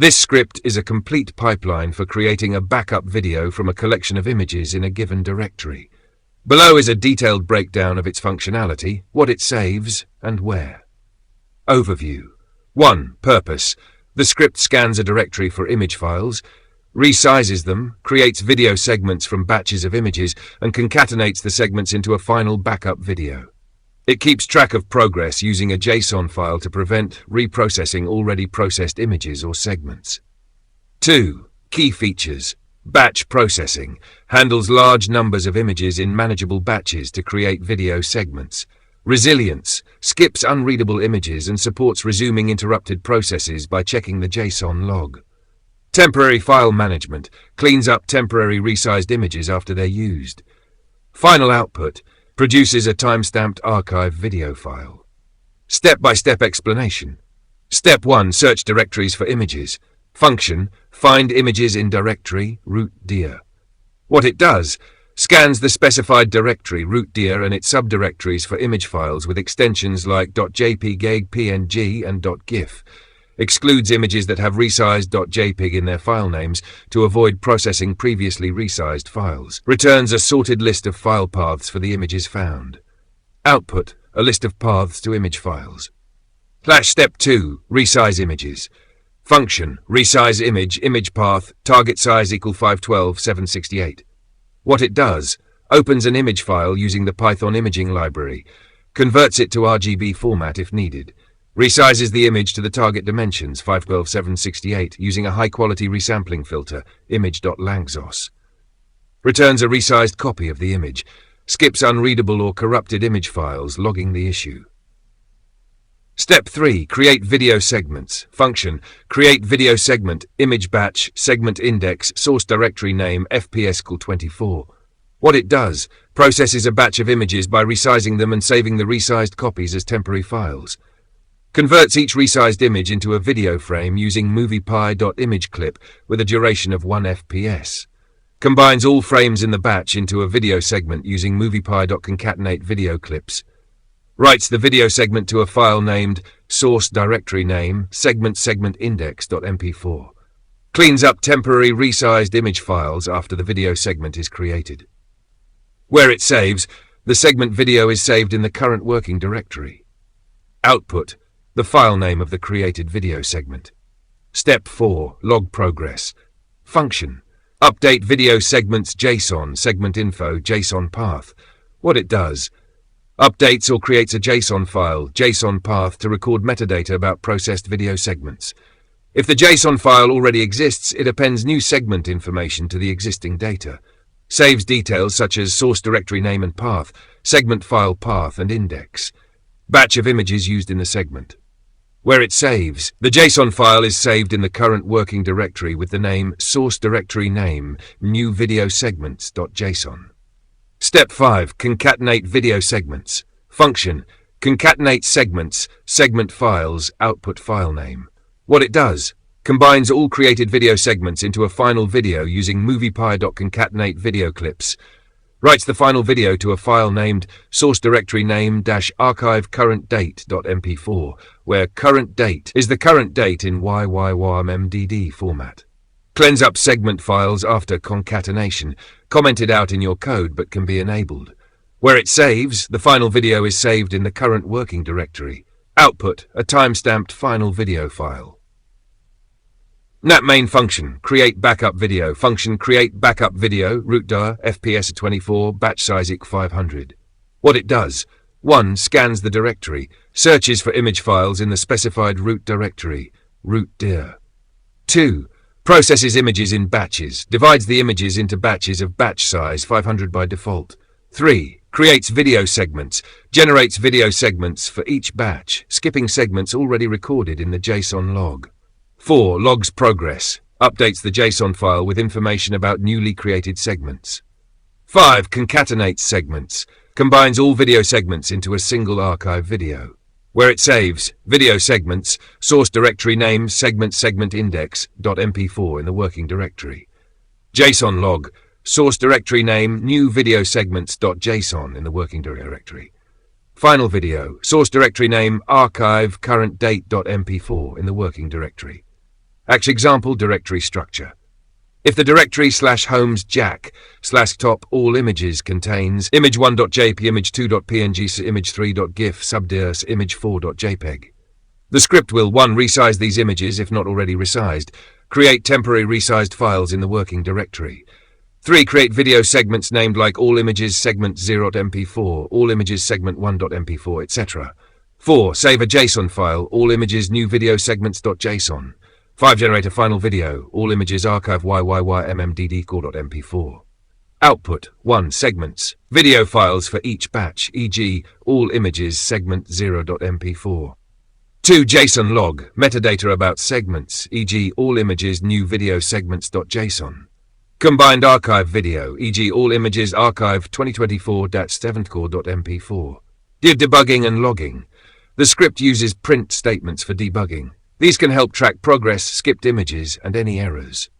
This script is a complete pipeline for creating a backup video from a collection of images in a given directory. Below is a detailed breakdown of its functionality, what it saves, and where. Overview. 1. Purpose. The script scans a directory for image files, resizes them, creates video segments from batches of images, and concatenates the segments into a final backup video. It keeps track of progress using a JSON file to prevent reprocessing already processed images or segments. 2. Key features. Batch processing. Handles large numbers of images in manageable batches to create video segments. Resilience. Skips unreadable images and supports resuming interrupted processes by checking the JSON log. Temporary file management. Cleans up temporary resized images after they're used. Final output. Produces a timestamped archive video file. Step-by-step explanation. Step 1. Search directories for images. Function. Find images in directory, root dir. What it does. Scans the specified directory, root dir, and its subdirectories for image files with extensions like .jpg, png, and .gif. Excludes images that have resized .jpg in their file names to avoid processing previously resized files. Returns a sorted list of file paths for the images found. Output, a list of paths to image files. Step 2, resize images. Function, resize image path, target size equal 512, 768. What it does, opens an image file using the Python imaging library, converts it to RGB format if needed. Resizes the image to the target dimensions, 512, 768, using a high-quality resampling filter, image.langsos. Returns a resized copy of the image. Skips unreadable or corrupted image files, logging the issue. Step 3. Create video segments. Function. Create video segment, image batch, segment index, source directory name, FPS equal 24. What it does, processes a batch of images by resizing them and saving the resized copies as temporary files. Converts each resized image into a video frame using moviepi.imageclip with a duration of 1 FPS. Combines all frames in the batch into a video segment using moviepi.concatenate video clips. Writes the video segment to a file named source directory name segment.index.mp4. Cleans up temporary resized image files after the video segment is created. Where it saves, the segment video is saved in the current working directory. Output, the file name of the created video segment. Step 4. Log progress. Function. Update video segments JSON, segment info, JSON path. What it does. Updates or creates a JSON file, JSON path, to record metadata about processed video segments. If the JSON file already exists, it appends new segment information to the existing data. Saves details such as source directory name and path, segment file path and index. Batch of images used in the segment. Where it saves, the JSON file is saved in the current working directory with the name source directory name new video segments.json. Step 5. Concatenate video segments. Function. Concatenate segments, segment files, output file name. What it does, combines all created video segments into a final video using moviepi.concatenate video clips. Writes the final video to a file named source directory name -archive current date.mp4, where current date is the current date in YYYMMDD format. Cleans up segment files after concatenation, commented out in your code but can be enabled. Where it saves, the final video is saved in the current working directory. Output, a timestamped final video file. Nat main function, create backup video. Function, create backup video, root dir, FPS 24, batch size equal 500. What it does. 1. Scans the directory, searches for image files in the specified root directory, root dir. 2. Processes images in batches, divides the images into batches of batch size 500 by default. 3. Creates video segments, generates video segments for each batch, skipping segments already recorded in the JSON log. 4. Logs progress, updates the JSON file with information about newly created segments. 5. Concatenates segments, combines all video segments into a single archive video. Where it saves, video segments, source directory name segment index.mp4 in the working directory. JSON log, source directory name new video segments.json in the working directory. Final video, source directory name archive current date.mp4 in the working directory. Example directory structure. If the directory /homes jack /top all images contains image1.jpg, image2.png, image3.gif, subdirs, image4.jpg. The script will 1. Resize these images if not already resized. Create temporary resized files in the working directory. 3. Create video segments named like all images segment 0.mp4, all images segment 1.mp4, etc. 4. Save a JSON file, all images new video segments.json. 5. Generate a final video, all images archive yymmdd.mp4. Output 1. Segments, video files for each batch, e.g. all images segment 0.mp4. 2. JSON log, metadata about segments, e.g. all images new video segments.json. Combined archive video, e.g. all images archive 2024-7core.mp4. Debugging and logging. The script uses print statements for debugging. These can help track progress, skipped images, and any errors.